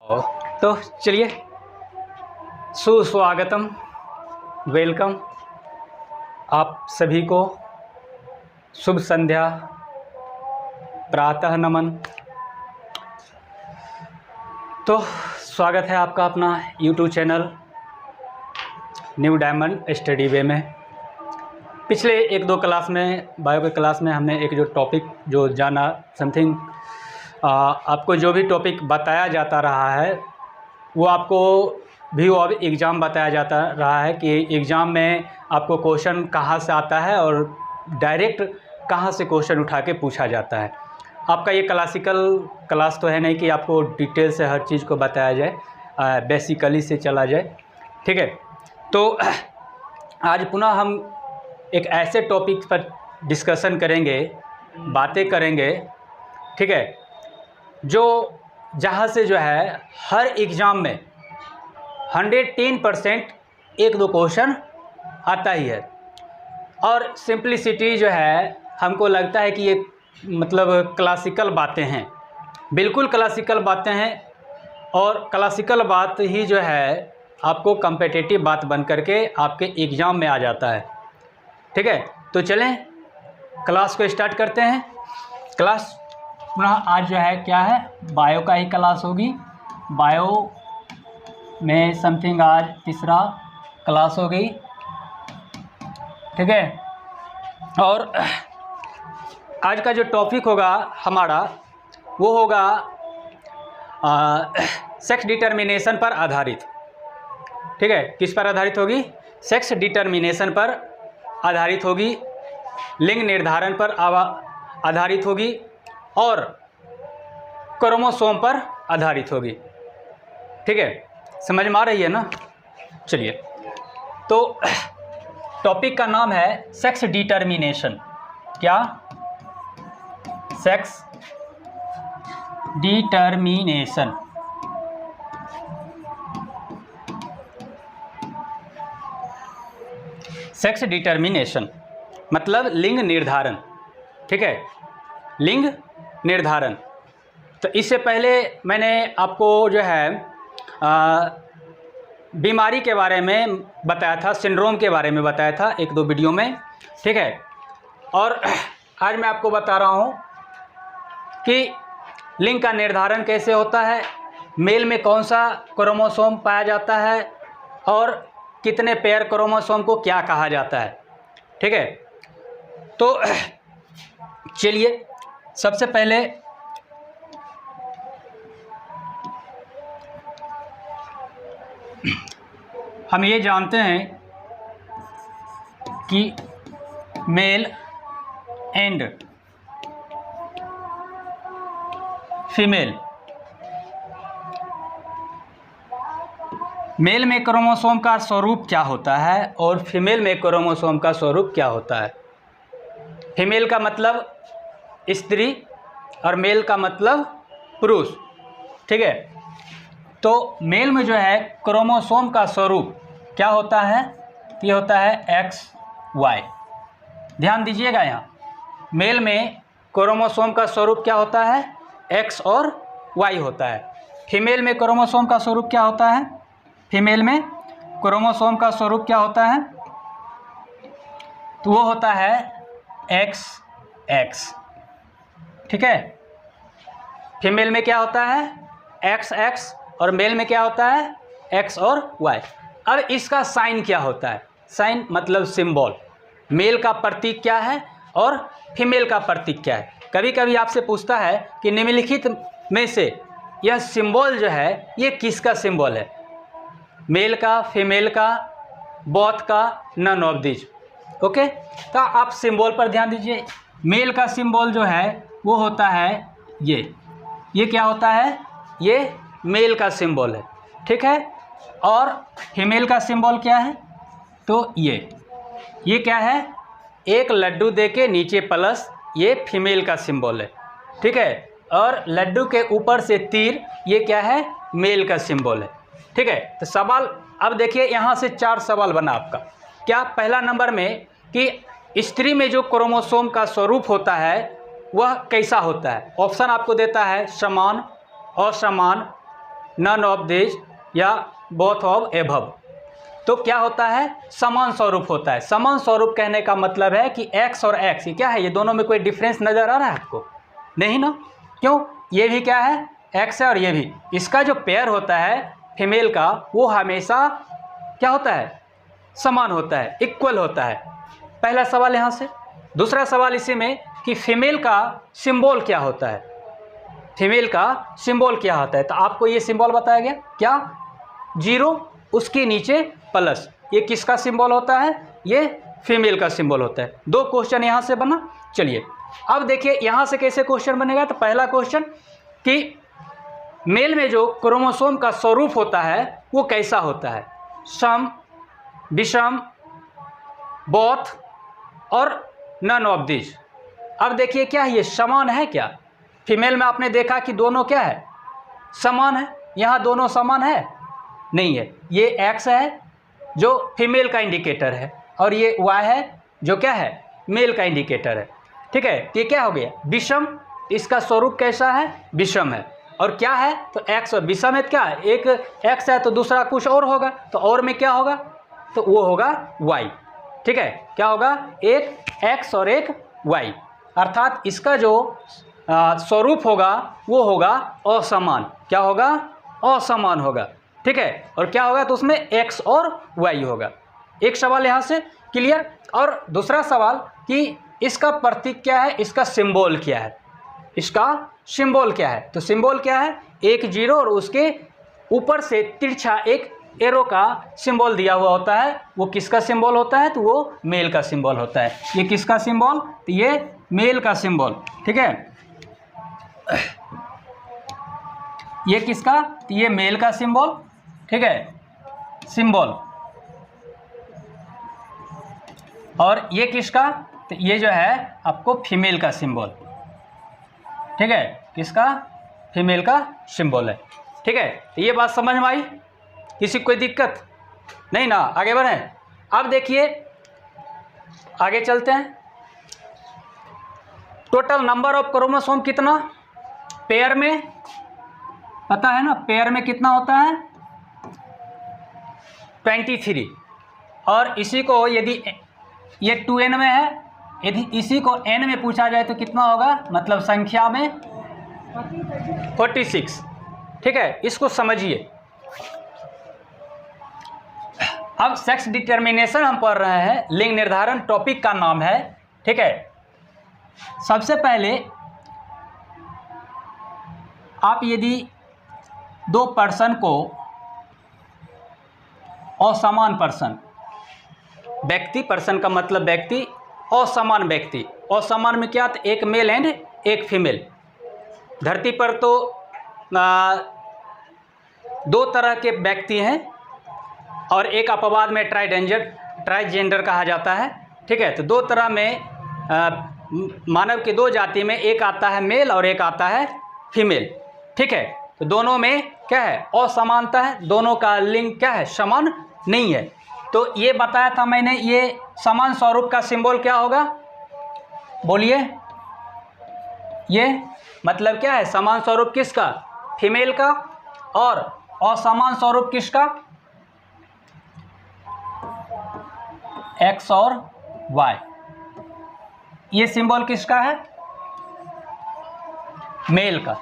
तो चलिए, सुस्वागतम, वेलकम आप सभी को। शुभ संध्या, प्रातः नमन। तो स्वागत है आपका अपना YouTube channel new diamond study way में। पिछले एक दो क्लास में, बायो के क्लास में, हमने एक जो टॉपिक जो जाना समथिंग आपको जो भी टॉपिक बताया जाता रहा है वो आपको भी अब एग्ज़ाम बताया जाता रहा है कि एग्ज़ाम में आपको क्वेश्चन कहाँ से आता है और डायरेक्ट कहाँ से क्वेश्चन उठा के पूछा जाता है। आपका ये क्लासिकल क्लास तो है नहीं कि आपको डिटेल से हर चीज़ को बताया जाए, बेसिकली से चला जाए। ठीक है, तो आज पुनः हम एक ऐसे टॉपिक पर डिस्कशन करेंगे, बातें करेंगे, ठीक है, जो जहाँ से जो है हर एग्ज़ाम में 110% एक दो क्वेश्चन आता ही है। और सिंप्लिसिटी जो है, हमको लगता है कि ये मतलब क्लासिकल बातें हैं, बिल्कुल क्लासिकल बातें हैं। और क्लासिकल बात ही जो है आपको कम्पिटिटिव बात बन करके आपके एग्ज़ाम में आ जाता है। ठीक है, तो चलें क्लास को स्टार्ट करते हैं। क्लास पुनः आज जो है क्या है, बायो का ही क्लास होगी। बायो में समथिंग आज तीसरा क्लास हो गई। ठीक है, और आज का जो टॉपिक होगा हमारा वो होगा सेक्स डिटर्मिनेशन पर आधारित। ठीक है, किस पर आधारित होगी? सेक्स डिटर्मिनेशन पर आधारित होगी, लिंग निर्धारण पर आधारित होगी और क्रोमोसोम पर आधारित होगी। ठीक है, समझ में आ रही है ना? चलिए, तो टॉपिक का नाम है सेक्स डिटर्मिनेशन। क्या? Sex determination. सेक्स डिटर्मिनेशन मतलब लिंग निर्धारण। ठीक है, लिंग निर्धारण। तो इससे पहले मैंने आपको जो है बीमारी के बारे में बताया था, सिंड्रोम के बारे में बताया था एक दो वीडियो में। ठीक है, और आज मैं आपको बता रहा हूँ कि लिंग का निर्धारण कैसे होता है, मेल में कौन सा क्रोमोसोम पाया जाता है और कितने पेयर क्रोमोसोम को क्या कहा जाता है। ठीक है, तो चलिए सबसे पहले हम ये जानते हैं कि मेल एंड फीमेल, मेल में क्रोमोसोम का स्वरूप क्या होता है और फीमेल में क्रोमोसोम का स्वरूप क्या होता है। फीमेल का मतलब स्त्री और मेल का मतलब पुरुष। ठीक है, तो मेल में जो है क्रोमोसोम का स्वरूप क्या होता है? ये होता है XY। ध्यान दीजिएगा, यहाँ मेल में क्रोमोसोम का स्वरूप क्या होता है? X और Y होता है। फीमेल में क्रोमोसोम का स्वरूप क्या होता है? फीमेल में क्रोमोसोम का स्वरूप क्या होता है? तो वो होता है XX। ठीक है, फीमेल में क्या होता है? XX और मेल में क्या होता है? X और Y। अब इसका साइन क्या होता है? साइन मतलब सिंबल। मेल का प्रतीक क्या है और फीमेल का प्रतीक क्या है? कभी कभी आपसे पूछता है कि निम्नलिखित में से यह सिंबल जो है ये किसका सिंबल है? मेल का, फीमेल का, बोथ का, नन ऑफ दिस। ओके, तो आप सिंबल पर ध्यान दीजिए। मेल का सिंबल जो है वो होता है ये क्या होता है? ये मेल का सिंबल है। ठीक है, और फीमेल का सिंबल क्या है? तो ये क्या है? एक लड्डू देके नीचे प्लस, ये फीमेल का सिंबल है। ठीक है, और लड्डू के ऊपर से तीर, ये क्या है? मेल का सिंबल है। ठीक है, तो सवाल अब देखिए, यहाँ से 4 सवाल बना आपका। क्या? पहला नंबर में कि स्त्री में जो क्रोमोसोम का स्वरूप होता है वह कैसा होता है? ऑप्शन आपको देता है समान, असमान, नन ऑफ दिस या बोथ ऑफ एबव, तो क्या होता है, समान स्वरूप होता है। समान स्वरूप कहने का मतलब है कि x और x ये क्या है, ये दोनों में कोई डिफरेंस नज़र आ रहा है आपको? नहीं ना, क्यों? ये भी क्या है, x है और ये भी। इसका जो पेयर होता है फीमेल का वो हमेशा क्या होता है, समान होता है, इक्वल होता है। पहला सवाल यहाँ से। दूसरा सवाल इसी में कि फीमेल का सिंबल क्या होता है, फीमेल का सिंबल क्या होता है? तो आपको ये सिंबल बताया गया क्या, 0 उसके नीचे प्लस, ये किसका सिंबल होता है, ये फीमेल का सिंबल होता है। 2 क्वेश्चन यहाँ से बना। चलिए अब देखिए यहाँ से कैसे क्वेश्चन बनेगा। तो पहला क्वेश्चन कि मेल में जो क्रोमोसोम का स्वरूप होता है वो कैसा होता है, सम, विषम, बोथ और नन ऑफ दिस। अब देखिए क्या है, ये समान है क्या? फीमेल में आपने देखा कि दोनों क्या है, समान है। यहाँ दोनों समान है नहीं है, ये एक्स है जो फीमेल का इंडिकेटर है और ये वाई है जो क्या है, मेल का इंडिकेटर है। ठीक है, ये क्या हो गया, विषम, इसका स्वरूप कैसा है, विषम है। और क्या है, तो एक्स और विषम है, क्या है, एक एक्स है तो दूसरा कुछ और होगा, तो और में क्या होगा, तो वो होगा वाई। ठीक है, क्या होगा, एक एक्स और एक वाई, अर्थात इसका जो स्वरूप होगा वो होगा असमान। क्या होगा, असमान होगा। ठीक है, और क्या होगा, तो उसमें एक्स और वाई होगा। एक सवाल यहाँ से क्लियर। और दूसरा सवाल कि इसका प्रतीक क्या है, इसका सिंबल क्या है, इसका सिंबल क्या है? तो सिंबल क्या है, एक 0 और उसके ऊपर से तिरछा एक एरो का सिंबल दिया हुआ होता है। वो किसका सिंबल होता है, तो वो मेल का सिंबल होता है। ये किसका सिंबल, तो ये मेल का सिंबल। ठीक है, ये किसका, तो ये मेल का सिंबल। ठीक है, सिंबल। और ये किसका, तो ये जो है आपको फीमेल का सिंबल। ठीक है, किसका, फीमेल का सिंबल है। ठीक है, तो ये बात समझ में आई, किसी को कोई दिक्कत नहीं ना, आगे बढ़ें। अब देखिए आगे चलते हैं। टोटल नंबर ऑफ क्रोमोसोम कितना, पेयर में पता है ना, पेयर में कितना होता है, 23। और इसी को यदि ये 2n में है, यदि इसी को n में पूछा जाए तो कितना होगा, मतलब संख्या में 46। ठीक है, इसको समझिए। अब सेक्स डिटर्मिनेशन हम पढ़ रहे हैं, लिंग निर्धारण टॉपिक का नाम है। ठीक है, सबसे पहले आप यदि 2 पर्सन को असमान पर्सन, व्यक्ति, पर्सन का मतलब व्यक्ति, असमान व्यक्ति, असमान में क्या, एक मेल एंड एक फीमेल। धरती पर तो 2 तरह के व्यक्ति हैं और एक अपवाद में ट्राइजेंडर कहा जाता है। ठीक है, तो 2 तरह में मानव के 2 जाति में एक आता है मेल और एक आता है फीमेल। ठीक है, तो दोनों में क्या है, असमानता है, दोनों का लिंग क्या है, समान नहीं है। तो ये बताया था मैंने, ये समान स्वरूप का सिंबल क्या होगा, बोलिए। ये मतलब क्या है, समान स्वरूप किसका, फीमेल का, और असमान स्वरूप किसका, एक्स और वाई। ये सिंबल किसका है, मेल का।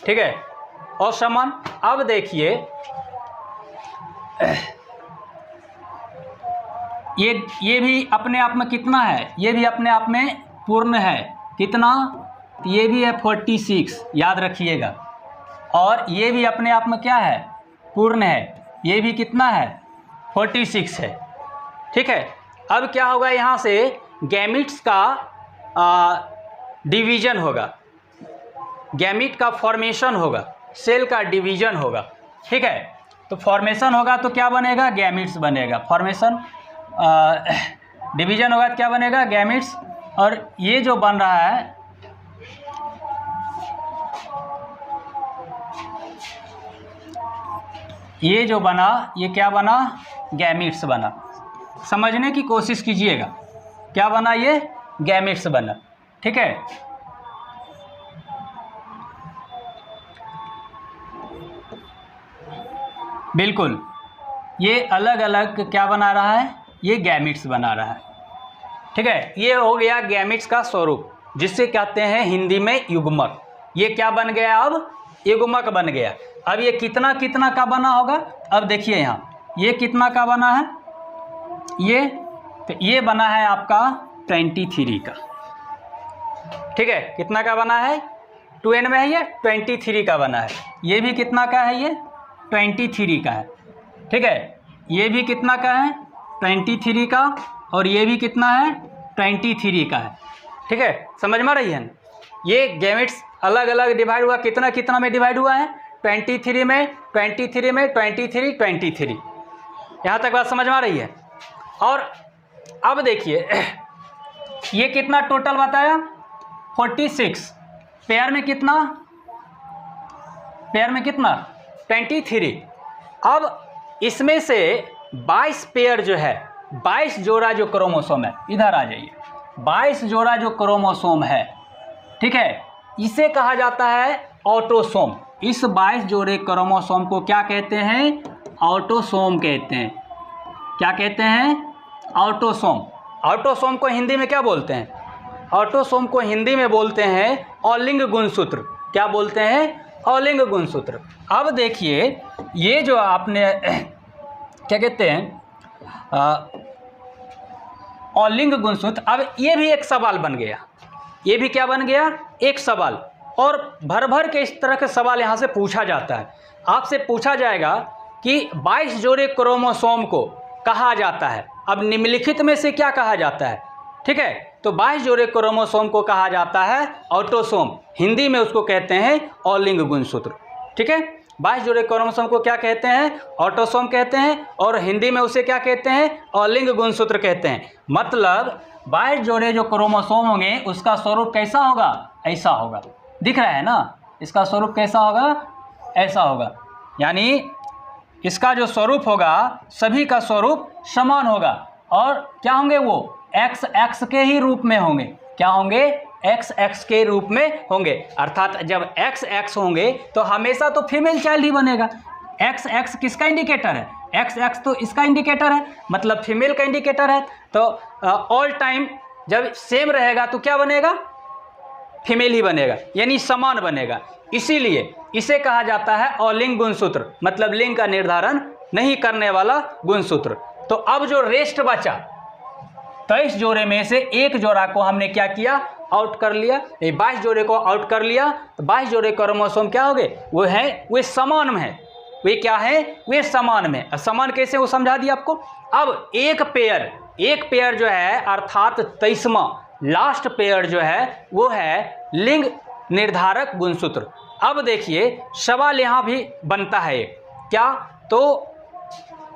ठीक है, असमान। अब देखिए ये भी अपने आप में कितना है, ये भी अपने आप में पूर्ण है, कितना, ये भी है 46, याद रखिएगा। और ये भी अपने आप में क्या है, पूर्ण है, ये भी कितना है, 46 है। ठीक है, अब क्या होगा, यहाँ से गैमिट्स का डिवीजन होगा, गैमिट का फॉर्मेशन होगा, सेल का डिवीजन होगा। ठीक है, तो फॉर्मेशन होगा तो क्या बनेगा, गैमिट्स बनेगा। फॉर्मेशन डिवीजन होगा तो क्या बनेगा, गैमिट्स। और ये जो बन रहा है, ये जो बना, ये क्या बना, गैमिट्स बना। समझने की कोशिश कीजिएगा, क्या बना, ये गैमिट्स बना। ठीक है, बिल्कुल, ये अलग अलग क्या बना रहा है, ये गैमिट्स बना रहा है। ठीक है, ये हो गया गैमिट्स का स्वरूप, जिससे कहते हैं हिंदी में युग्मक। ये क्या बन गया, अब युग्मक बन गया। अब ये कितना कितना का बना होगा, अब देखिए यहाँ ये कितना का बना है, ये तो ये बना है आपका 23 का। ठीक है, कितना का बना है, 2n में है, ये 23 का बना है। ये भी कितना का है, ये 23 का है। ठीक है, ये भी कितना का है, 23 का, और ये भी कितना है, 23 का है। ठीक है, समझ में रही है। ये गैमेट्स अलग अलग डिवाइड हुआ, कितना कितना में डिवाइड हुआ है, 23 में, 23 में, 23, यहाँ तक बात समझ में आ रही है। और अब देखिए ये कितना टोटल बताया, 46, पेयर में कितना, 23। अब इसमें से 22 पेयर जो है, 22 जोड़ा जो क्रोमोसोम है, इधर आ जाइए, 22 जोड़ा जो क्रोमोसोम है, ठीक है, इसे कहा जाता है ऑटोसोम। इस 22 जोड़े क्रोमोसोम को क्या कहते हैं, ऑटोसोम कहते हैं। क्या कहते हैं, ऑटोसोम। ऑटोसोम को हिंदी में क्या बोलते हैं, ऑटोसोम को हिंदी में बोलते हैं अलिंग गुणसूत्र। क्या बोलते हैं, अलिंग गुणसूत्र। अब देखिए ये जो आपने क्या कहते हैं अलिंग गुणसूत्र, अब ये भी एक सवाल बन गया, ये भी क्या बन गया, एक सवाल। और भर भर के इस तरह के सवाल यहाँ से पूछा जाता है। आपसे पूछा जाएगा कि 22 जोड़े क्रोमोसोम को कहा जाता है, अब निम्नलिखित में से क्या कहा जाता है। ठीक है, तो 22 जोड़े क्रोमोसोम को कहा जाता है ऑटोसोम, हिंदी में उसको कहते हैं अलिंग गुणसूत्र। ठीक है, 22 जोड़े क्रोमोसोम को क्या कहते हैं, ऑटोसोम कहते हैं, और हिंदी में उसे क्या कहते हैं, अलिंग गुणसूत्र कहते हैं। मतलब 22 जोड़े जो क्रोमोसोम होंगे उसका स्वरूप कैसा होगा, ऐसा होगा, दिख रहा है ना, इसका स्वरूप कैसा होगा, ऐसा होगा। यानी इसका जो स्वरूप होगा सभी का स्वरूप समान होगा, और क्या होंगे वो एक्स एक्स के ही रूप में होंगे। क्या होंगे, एक्स एक्स के रूप में होंगे। अर्थात जब एक्स एक्स होंगे तो हमेशा तो फीमेल चाइल्ड ही बनेगा। एक्स एक्स किसका इंडिकेटर है, एक्स एक्स तो इसका इंडिकेटर है, मतलब फीमेल का इंडिकेटर है। तो ऑल टाइम जब सेम रहेगा तो क्या बनेगा, फीमेल ही बनेगा, यानी समान बनेगा। इसीलिए इसे कहा जाता है अलिंग गुणसूत्र, मतलब लिंग का निर्धारण नहीं करने वाला गुणसूत्र। तो अब जो रेस्ट बचा 23 जोड़े में से एक जोड़ा को हमने क्या किया, आउट कर लिया। 22 जोड़े को आउट कर लिया, तो 22 जोड़े क्रोमोसोम क्या हो गए, वो है, वे समान में है। वे क्या है, वे समान में। समान कैसे, वो समझा दिया आपको। अब एक पेयर जो है, अर्थात 23वां लास्ट पेयर जो है, वो है लिंग निर्धारक गुणसूत्र। अब देखिए सवाल यहाँ भी बनता है क्या, तो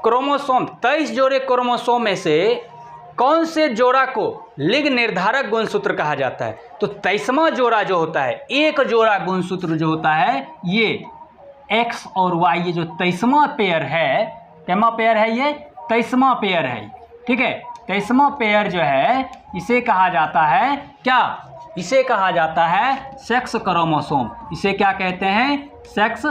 क्रोमोसोम 23 जोड़े क्रोमोसोम में से कौन से जोड़ा को लिंग निर्धारक गुणसूत्र कहा जाता है। तो 23वां जोड़ा जो होता है, एक जोड़ा गुणसूत्र जो होता है, ये एक्स और वाई, ये जो 23वां पेयर है, कैमा पेयर है, ये 23वां पेयर है। ठीक है, 23वां पेयर जो है इसे कहा जाता है क्या, इसे कहा जाता है सेक्स क्रोमोसोम। इसे क्या कहते हैं, सेक्स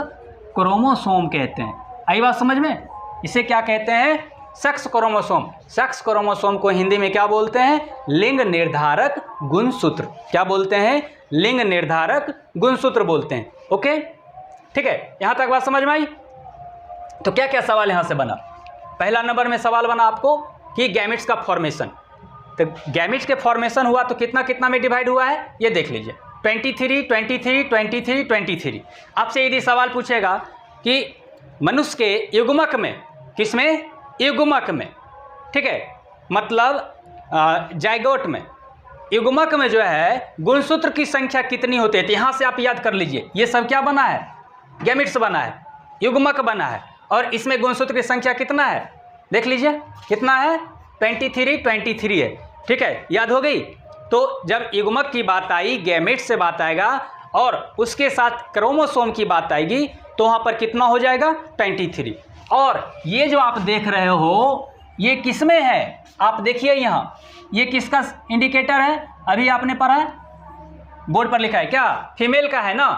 क्रोमोसोम कहते हैं। आई बात समझ में, इसे क्या कहते हैं, सेक्स क्रोमोसोम। सेक्स क्रोमोसोम को हिंदी में क्या बोलते हैं, लिंग निर्धारक गुणसूत्र। क्या बोलते हैं, लिंग निर्धारक गुणसूत्र बोलते हैं। ओके, ठीक है, यहां तक बात समझ में आई। तो क्या क्या सवाल यहां से बना, पहला नंबर में सवाल बना आपको कि गैमेट्स का फॉर्मेशन। तो गैमेट्स के फॉर्मेशन हुआ तो कितना कितना में डिवाइड हुआ है, ये देख लीजिए, 23, 23, 23, 23। आपसे यदि सवाल पूछेगा कि मनुष्य के युग्मक में, किसमें, युग्मक में, ठीक है, मतलब जाइगोट में, युग्मक में जो है गुणसूत्र की संख्या कितनी होती है। तो यहाँ से आप याद कर लीजिए, ये सब क्या बना है, गैमेट्स बना है, युग्मक बना है, और इसमें गुणसूत्र की संख्या कितना है, देख लीजिए कितना है, 23 है। ठीक है, याद हो गई। तो जब युग्मक की बात आई, गैमेट्स से बात आएगा, और उसके साथ क्रोमोसोम की बात आएगी, तो वहाँ पर कितना हो जाएगा, 23। और ये जो आप देख रहे हो ये किस में है, आप देखिए यहाँ, ये किसका इंडिकेटर है, अभी आपने पढ़ा है, बोर्ड पर लिखा है क्या, फीमेल का है ना।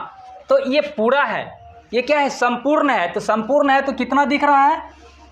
तो ये पूरा है, ये क्या है, संपूर्ण है, तो संपूर्ण है तो कितना दिख रहा है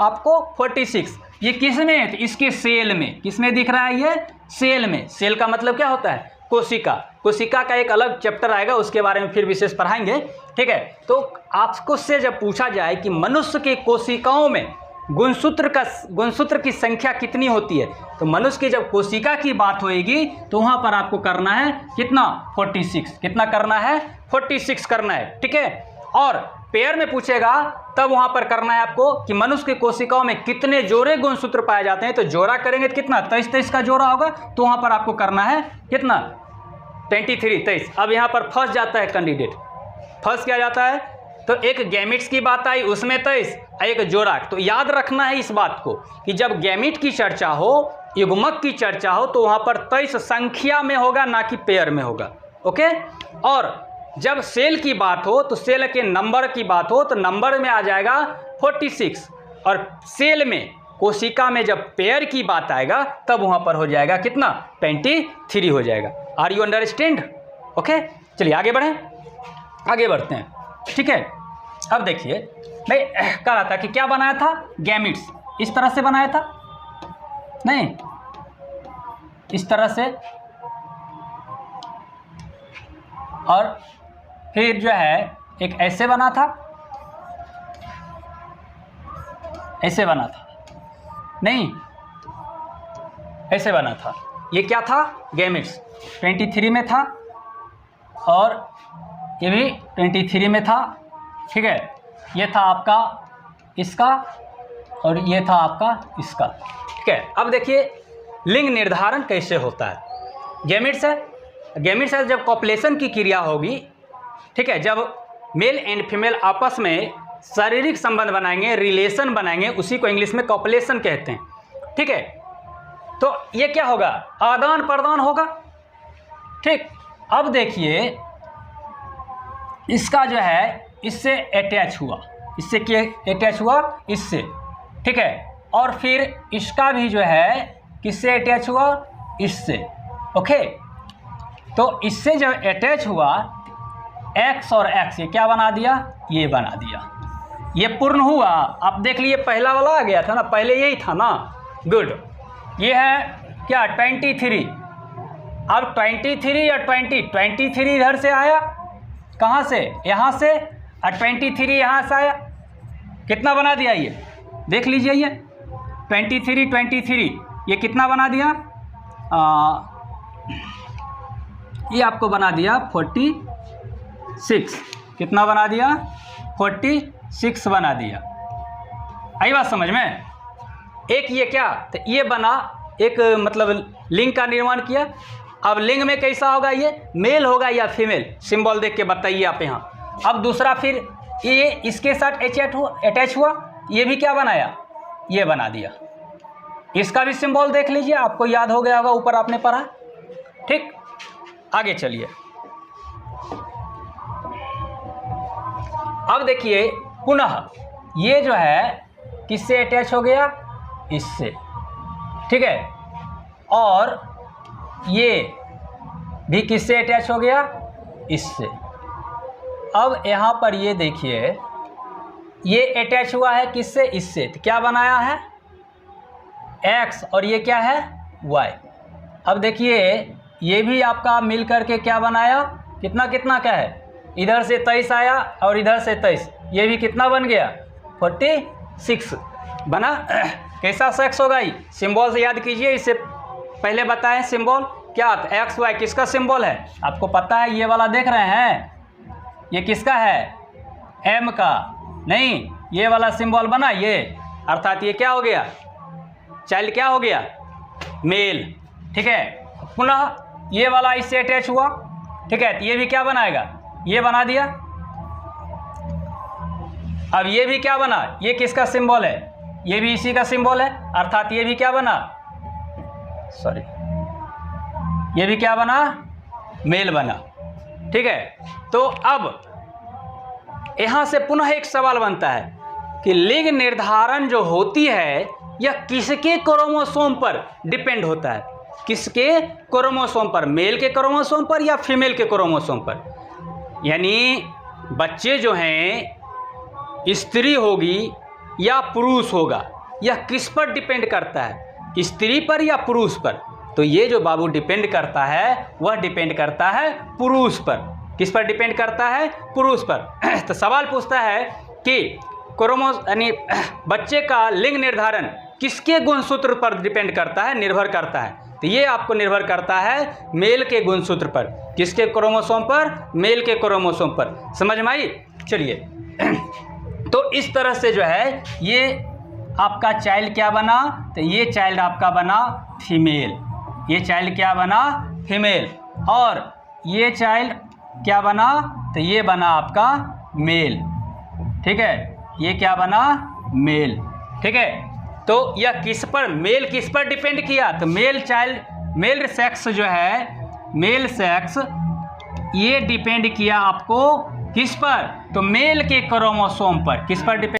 आपको 46। ये किस में है, तो इसके सेल में, किस में दिख रहा है, ये सेल में। सेल का मतलब क्या होता है, कोशिका। कोशिका का एक अलग चैप्टर आएगा, उसके बारे में फिर विशेष पढ़ाएंगे, ठीक है। तो आपको से जब पूछा जाए कि मनुष्य के कोशिकाओं में गुणसूत्र की संख्या कितनी होती है, तो मनुष्य की जब कोशिका की बात होएगी तो वहाँ पर आपको करना है कितना, 46। कितना करना है, 46 करना है, ठीक है। और पेयर में पूछेगा तब वहाँ पर करना है आपको कि मनुष्य की कोशिकाओं में कितने जोड़े गुणसूत्र पाए जाते हैं, तो जोड़ा करेंगे तो कितना, 23 का जोड़ा होगा, तो वहाँ पर आपको करना है कितना, 23। अब यहाँ पर फंस जाता है कैंडिडेट, फंस क्या जाता है, तो एक गैमिट्स की बात आई उसमें 23, एक जोड़ा। तो याद रखना है इस बात को कि जब गैमिट की चर्चा हो, युग्मक की चर्चा हो, तो वहाँ पर 23 संख्या में होगा, ना कि पेयर में होगा, ओके। और जब सेल की बात हो तो सेल के नंबर की बात हो तो नंबर में आ जाएगा 46, और सेल में कोशिका में जब पेयर की बात आएगा तब वहाँ पर हो जाएगा कितना, 23 हो जाएगा। Are you understand, okay. चलिए आगे बढ़ें, आगे बढ़ते हैं, ठीक है। अब देखिए मैं कह रहा था कि क्या बनाया था, गैमिट्स इस तरह से बनाया था, नहीं इस तरह से, और फिर जो है एक ऐसे बना था, ऐसे बना था, नहीं ऐसे बना था। ये क्या था, गैमिट्स 23 में था, और ये भी 23 में था, ठीक है। ये था आपका इसका, और ये था आपका इसका, ठीक है। अब देखिए लिंग निर्धारण कैसे होता है। गैमिट्स है जब कॉपुलेशन की क्रिया होगी, ठीक है, जब मेल एंड फीमेल आपस में शारीरिक संबंध बनाएंगे, रिलेशन बनाएंगे, उसी को इंग्लिश में कॉपुलेशन कहते हैं, ठीक है। तो ये क्या होगा, आदान प्रदान होगा, ठीक। अब देखिए इसका जो है इससे अटैच हुआ, इससे क्या अटैच हुआ, इससे, ठीक है। और फिर इसका भी जो है किससे अटैच हुआ, इससे, ओके। तो इससे जब अटैच हुआ एक्स और एक्स, ये क्या बना दिया, ये बना दिया, ये पूर्ण हुआ। आप देख लिए पहला वाला आ गया था ना, पहले यही था ना, गुड। ये है क्या, 23। अब 23 या 23 इधर से आया, कहाँ से, यहाँ से, और 23 यहाँ से आया, कितना बना दिया, ये देख लीजिए, ये 23 ये कितना बना दिया, ये आपको बना दिया 46, कितना बना दिया, 46 बना दिया। आई बात समझ में। एक ये क्या, तो ये बना, एक मतलब लिंग का निर्माण किया। अब लिंग में कैसा होगा, ये मेल होगा या फीमेल, सिंबल देख के बताइए आप यहाँ। अब दूसरा फिर ये इसके साथ अटैच हुआ, ये भी क्या बनाया, ये बना दिया। इसका भी सिंबल देख लीजिए, आपको याद हो गया होगा, ऊपर आपने पढ़ा, ठीक। आगे चलिए, अब देखिए पुनः ये जो है किससे अटैच हो गया, इससे, ठीक है। और ये भी किससे अटैच हो गया, इससे। अब यहाँ पर ये देखिए, ये अटैच हुआ है किससे, इससे, तो क्या बनाया है, एक्स, और ये क्या है, वाई। अब देखिए ये भी आपका मिल करके क्या बनाया, कितना कितना का है, इधर से 23 आया और इधर से 23, ये भी कितना बन गया, 46 बना। कैसा सेक्स होगा, ये सिंबल से याद कीजिए, इससे पहले बताएं सिंबल क्या था, एक्स वाई किसका सिंबल है, आपको पता है, ये वाला देख रहे हैं, ये किसका है, एम का, नहीं ये वाला सिंबल बना, ये अर्थात ये क्या हो गया, चाइल्ड क्या हो गया, मेल, ठीक है। पुनः ये वाला इससे अटैच हुआ, ठीक है, तो ये भी क्या बनाएगा, ये बना दिया। अब ये भी क्या बना, ये किसका सिंबल है, ये भी इसी का सिंबल है, अर्थात ये भी क्या बना, सॉरी, ये भी क्या बना, मेल बना, ठीक है। तो अब यहाँ से पुनः एक सवाल बनता है कि लिंग निर्धारण जो होती है यह किसके क्रोमोसोम पर डिपेंड होता है, किसके क्रोमोसोम पर, मेल के क्रोमोसोम पर या फीमेल के क्रोमोसोम पर। यानी बच्चे जो हैं स्त्री होगी या पुरुष होगा, यह किस पर डिपेंड करता है, स्त्री पर या पुरुष पर? तो ये जो बाबू डिपेंड करता है वह डिपेंड करता है पुरुष पर। किस पर डिपेंड करता है? पुरुष पर। तो सवाल पूछता है कि यानी बच्चे का लिंग निर्धारण किसके गुणसूत्र पर डिपेंड करता है, निर्भर करता है? तो ये आपको निर्भर करता है मेल के गुणसूत्र पर। किसके क्रोमोसोम पर? मेल के क्रोमोसोम पर। समझ में आई? चलिए, तो इस तरह से जो है ये आपका चाइल्ड क्या बना? तो ये चाइल्ड आपका बना फीमेल। ये चाइल्ड क्या बना? फीमेल। और ये चाइल्ड क्या बना? तो ये बना आपका मेल। ठीक है, ये क्या बना? मेल। ठीक है, तो यह किस पर, मेल किस पर डिपेंड किया? तो मेल चाइल्ड, मेल सेक्स जो है, मेल सेक्स ये डिपेंड किया आपको किस पर? तो मेल के क्रोमोसोम पर। किस पर डिपेंड